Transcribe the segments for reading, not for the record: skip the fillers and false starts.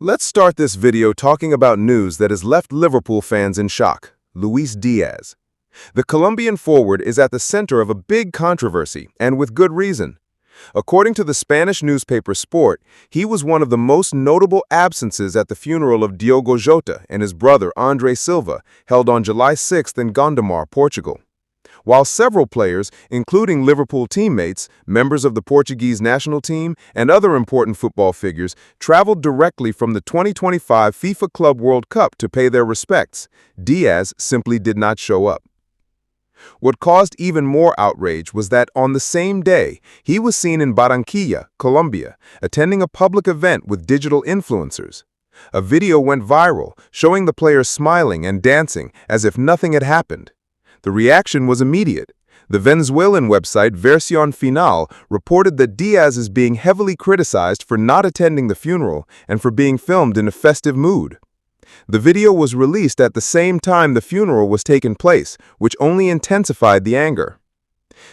Let's start this video talking about news that has left Liverpool fans in shock. Luis Diaz. The Colombian forward is at the center of a big controversy, and with good reason. According to the Spanish newspaper Sport, he was one of the most notable absences at the funeral of Diogo Jota and his brother Andre Silva, held on July 6 in Gondomar, Portugal. While several players, including Liverpool teammates, members of the Portuguese national team, and other important football figures, traveled directly from the 2025 FIFA Club World Cup to pay their respects, Diaz simply did not show up. What caused even more outrage was that on the same day, he was seen in Barranquilla, Colombia, attending a public event with digital influencers. A video went viral, showing the players smiling and dancing as if nothing had happened. The reaction was immediate. The Venezuelan website Versión Final reported that Diaz is being heavily criticized for not attending the funeral and for being filmed in a festive mood. The video was released at the same time the funeral was taking place, which only intensified the anger.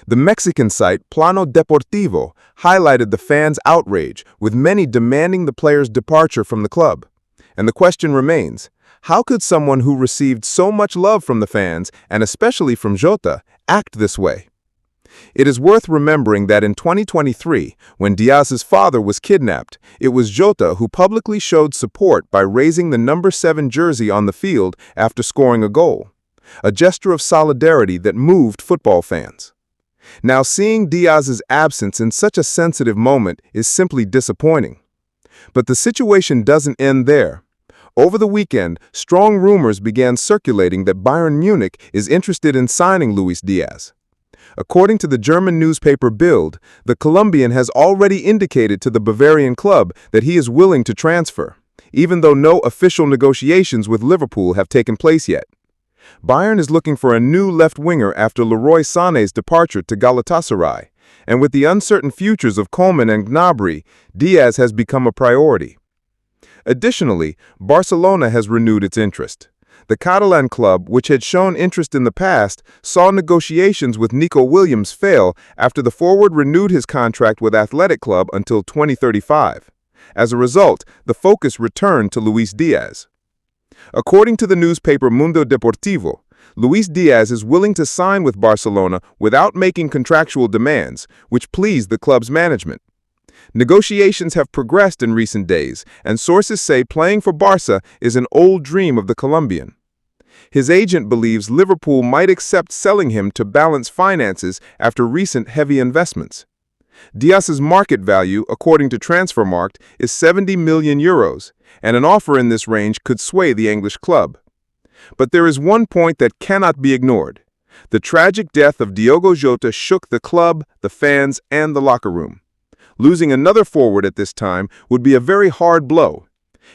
The Mexican site Plano Deportivo highlighted the fans' outrage, with many demanding the player's departure from the club. And the question remains, how could someone who received so much love from the fans, and especially from Jota, act this way? It is worth remembering that in 2023, when Diaz's father was kidnapped, it was Jota who publicly showed support by raising the number 7 jersey on the field after scoring a goal, a gesture of solidarity that moved football fans. Now, seeing Diaz's absence in such a sensitive moment is simply disappointing. But the situation doesn't end there. Over the weekend, strong rumors began circulating that Bayern Munich is interested in signing Luis Diaz. According to the German newspaper Bild, the Colombian has already indicated to the Bavarian club that he is willing to transfer, even though no official negotiations with Liverpool have taken place yet. Bayern is looking for a new left winger after Leroy Sané's departure to Galatasaray, and with the uncertain futures of Coleman and Gnabry, Diaz has become a priority. Additionally, Barcelona has renewed its interest. The Catalan club, which had shown interest in the past, saw negotiations with Nico Williams fail after the forward renewed his contract with Athletic Club until 2035. As a result, the focus returned to Luis Diaz. According to the newspaper Mundo Deportivo, Luis Diaz is willing to sign with Barcelona without making contractual demands, which pleased the club's management. Negotiations have progressed in recent days, and sources say playing for Barca is an old dream of the Colombian. His agent believes Liverpool might accept selling him to balance finances after recent heavy investments. Diaz's market value, according to Transfermarkt, is €70 million, and an offer in this range could sway the English club. But there is one point that cannot be ignored. The tragic death of Diogo Jota shook the club, the fans, and the locker room. Losing another forward at this time would be a very hard blow.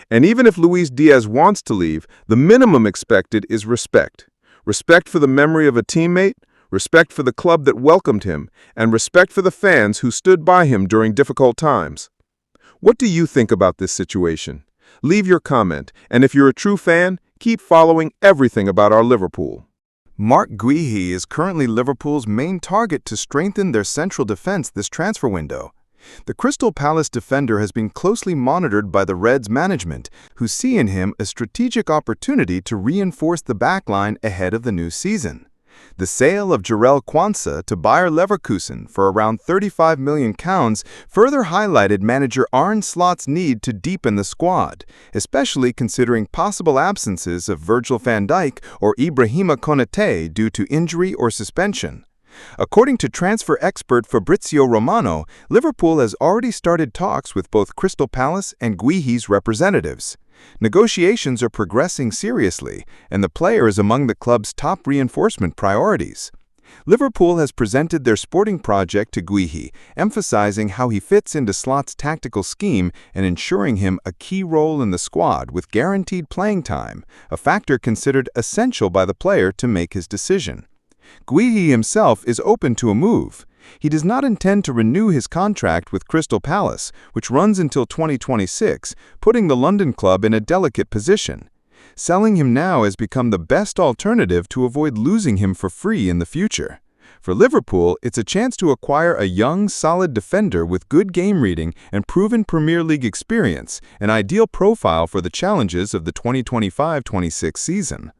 And even if Luis Diaz wants to leave, the minimum expected is respect. Respect for the memory of a teammate, respect for the club that welcomed him, and respect for the fans who stood by him during difficult times. What do you think about this situation? Leave your comment, and if you're a true fan, keep following everything about our Liverpool. Marc Guehi is currently Liverpool's main target to strengthen their central defense this transfer window. The Crystal Palace defender has been closely monitored by the Reds' management, who see in him a strategic opportunity to reinforce the backline ahead of the new season. The sale of Jarell Quansah to Bayer Leverkusen for around £35 million further highlighted manager Arne Slot's need to deepen the squad, especially considering possible absences of Virgil van Dijk or Ibrahima Konate due to injury or suspension. According to transfer expert Fabrizio Romano, Liverpool has already started talks with both Crystal Palace and Guehi's representatives. Negotiations are progressing seriously, and the player is among the club's top reinforcement priorities. Liverpool has presented their sporting project to Guehi, emphasizing how he fits into Slot's tactical scheme and ensuring him a key role in the squad with guaranteed playing time, a factor considered essential by the player to make his decision. Guehi himself is open to a move. He does not intend to renew his contract with Crystal Palace, which runs until 2026, putting the London club in a delicate position. Selling him now has become the best alternative to avoid losing him for free in the future. For Liverpool, it's a chance to acquire a young, solid defender with good game reading and proven Premier League experience, an ideal profile for the challenges of the 2025-26 season.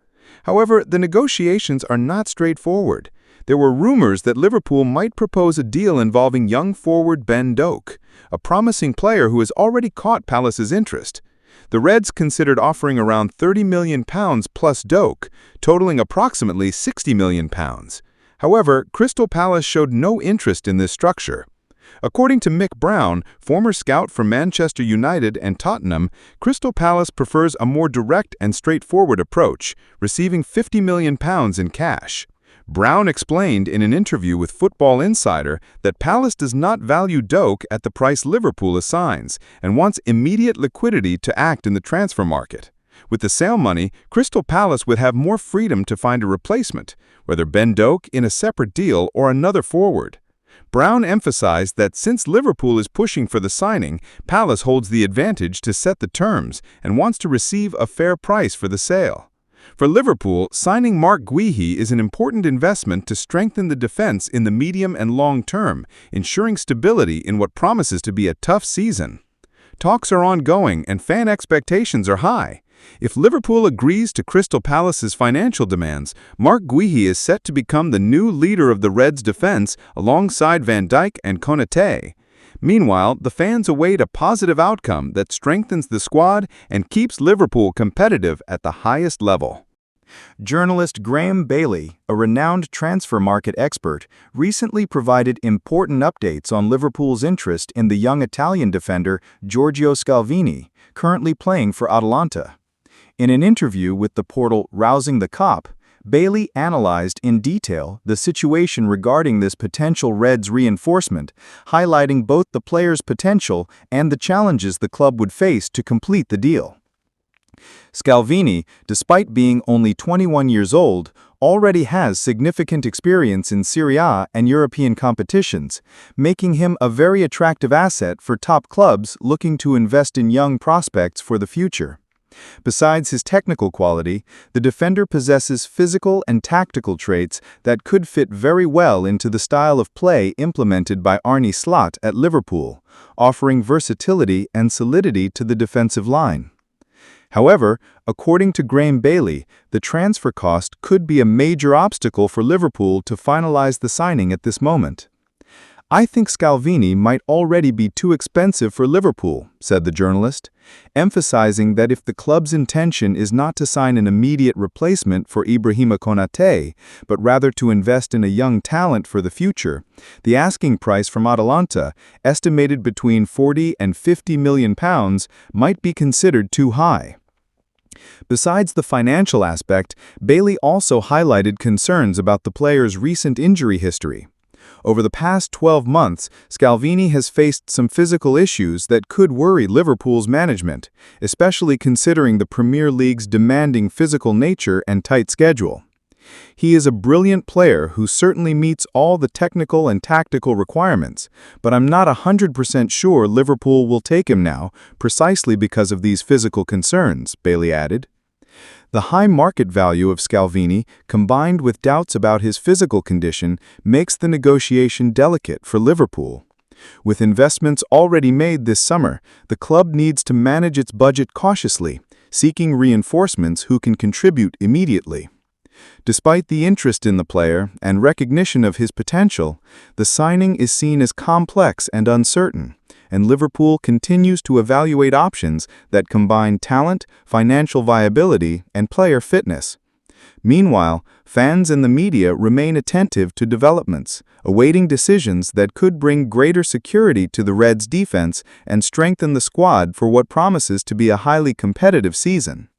However, the negotiations are not straightforward. There were rumors that Liverpool might propose a deal involving young forward Ben Doak, a promising player who has already caught Palace's interest. The Reds considered offering around £30 million plus Doak, totaling approximately £60 million. However, Crystal Palace showed no interest in this structure. According to Mick Brown, former scout for Manchester United and Tottenham, Crystal Palace prefers a more direct and straightforward approach, receiving £50 million in cash. Brown explained in an interview with Football Insider that Palace does not value Doak at the price Liverpool assigns and wants immediate liquidity to act in the transfer market. With the sale money, Crystal Palace would have more freedom to find a replacement, whether Ben Doak in a separate deal or another forward. Brown emphasized that since Liverpool is pushing for the signing, Palace holds the advantage to set the terms and wants to receive a fair price for the sale. For Liverpool, signing Marc Guehi is an important investment to strengthen the defense in the medium and long term, ensuring stability in what promises to be a tough season. Talks are ongoing and fan expectations are high. If Liverpool agrees to Crystal Palace's financial demands, Marc Guehi is set to become the new leader of the Reds' defense alongside Van Dijk and Konaté. Meanwhile, the fans await a positive outcome that strengthens the squad and keeps Liverpool competitive at the highest level. Journalist Graham Bailey, a renowned transfer market expert, recently provided important updates on Liverpool's interest in the young Italian defender Giorgio Scalvini, currently playing for Atalanta. In an interview with the portal Rousing the Cop, Bailey analyzed in detail the situation regarding this potential Reds reinforcement, highlighting both the player's potential and the challenges the club would face to complete the deal. Scalvini, despite being only 21 years old, already has significant experience in Serie A and European competitions, making him a very attractive asset for top clubs looking to invest in young prospects for the future. Besides his technical quality, the defender possesses physical and tactical traits that could fit very well into the style of play implemented by Arne Slot at Liverpool, offering versatility and solidity to the defensive line. However, according to Graham Bailey, the transfer cost could be a major obstacle for Liverpool to finalize the signing at this moment. "I think Scalvini might already be too expensive for Liverpool," said the journalist, emphasizing that if the club's intention is not to sign an immediate replacement for Ibrahima Konaté, but rather to invest in a young talent for the future, the asking price from Atalanta, estimated between £40 and £50 million, might be considered too high. Besides the financial aspect, Bailey also highlighted concerns about the player's recent injury history. Over the past 12 months, Scalvini has faced some physical issues that could worry Liverpool's management, especially considering the Premier League's demanding physical nature and tight schedule. He is a brilliant player who certainly meets all the technical and tactical requirements, but I'm not 100% sure Liverpool will take him now, precisely because of these physical concerns, Bailey added. The high market value of Scalvini, combined with doubts about his physical condition, makes the negotiation delicate for Liverpool. With investments already made this summer, the club needs to manage its budget cautiously, seeking reinforcements who can contribute immediately. Despite the interest in the player and recognition of his potential, the signing is seen as complex and uncertain, and Liverpool continues to evaluate options that combine talent, financial viability, and player fitness. Meanwhile, fans and the media remain attentive to developments, awaiting decisions that could bring greater security to the Reds' defense and strengthen the squad for what promises to be a highly competitive season.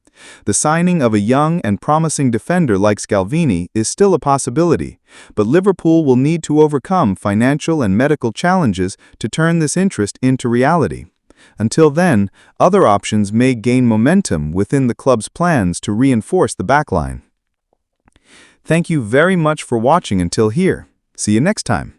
The signing of a young and promising defender like Scalvini is still a possibility, but Liverpool will need to overcome financial and medical challenges to turn this interest into reality. Until then, other options may gain momentum within the club's plans to reinforce the backline. Thank you very much for watching until here. See you next time.